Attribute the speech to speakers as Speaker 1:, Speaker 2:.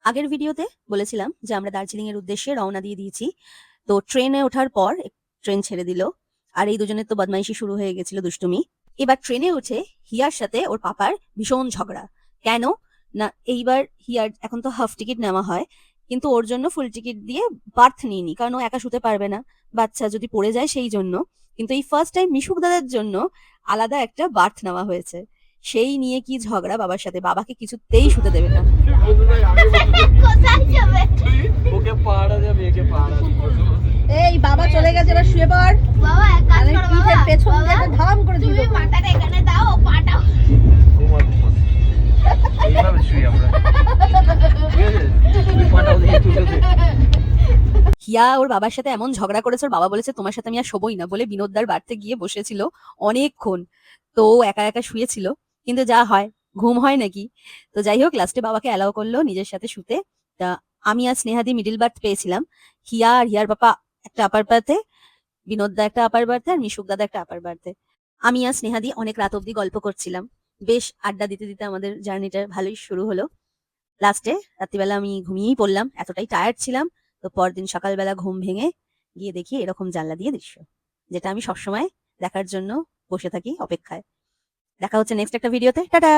Speaker 1: আগের ভিডিওতে বলেছিলাম যে আমরা দার্জিলিং এর উদ্দেশ্যে রওনা দিয়ে দিয়েছি। তো ট্রেনে ওঠার পর ট্রেন ছেড়ে দিল। আর এই দুজনের তো বদমাইশি শুরু হয়ে গেছিল, দুষ্টুমি। এবার ট্রেনে উঠে হিয়ার সাথে ওর পাপার ভীষণ ঝগড়া। কেন না, এইবার হিয়ার এখন তো হাফ টিকিট নেওয়া হয়, কিন্তু ওর জন্য ফুল টিকিট দিয়ে বার্থ নিইনি, কারণ ও একা শুতে পারবে না, বাচ্চা যদি পড়ে যায় সেই জন্য। কিন্তু এই ফার্স্ট টাইম মিশুক দাদার জন্য আলাদা একটা বার্থ নেওয়া হয়েছে। সেই নিয়ে কি ঝগড়া বাবার সাথে, বাবাকে কিছুতেই শুতে দেবে না।
Speaker 2: ওকে পাড়া যাবে, একে পাড়া।
Speaker 3: এই বাবা চলে গেছে, এবার শুয়ে পড়।
Speaker 4: বাবা এক কাজ করো,
Speaker 3: পিঠের
Speaker 4: বাবা
Speaker 3: পেছন
Speaker 4: বাবা,
Speaker 3: থেকে ধাম করে
Speaker 4: তুমি
Speaker 3: দিল।
Speaker 4: মাথাটা এখানে দাও, পাটা
Speaker 2: ঘুমা ঘুমা। এইভাবে শুই আমরা। ঠিক আছে? তুমি পাটাও দিয়ে তুলে দে।
Speaker 1: হিয়া ওর বাবার সাথে এমন ঝগড়া করেছে, ওর বাবা বলেছে তোমার সাথে আমি আর শোবই না, বলে বিনোদদার বাড়িতে গিয়ে বসেছিল অনেকক্ষণ। তো ও একা একা শুয়েছিল, কিন্তু যা হয়, ঘুম হয় নাকি। তো যাই হোক, লাস্টে বাবাকে অ্যালাউ করলো নিজের সাথে শুতে। তা আমি আর স্নেহাদি মিডিল বার্থ পেয়েছিলাম। হিয়া আর হিয়ার পাপা একটা আপার বার্থে, বিনোদদা একটা আপার বার্থে, আর মিশুক দাদা একটা আপার বার্থে। আমি আর স্নেহাদি অনেক রাত অব্দি গল্প করছিলাম। বেশ আড্ডা দিতে দিতে আমাদের জার্নিটা ভালোই শুরু হলো। লাস্টে রাত্রিবেলা আমি ঘুমিয়েই পড়লাম, এতটাই টায়ার্ড ছিলাম। তো পরদিন সকালবেলা ঘুম ভেঙে গিয়ে দেখি এরকম জানলা দিয়ে দৃশ্য, যেটা আমি সবসময় দেখার জন্য বসে থাকি অপেক্ষায়। দেখা হচ্ছে নেক্সট একটা ভিডিওতে। টাটা।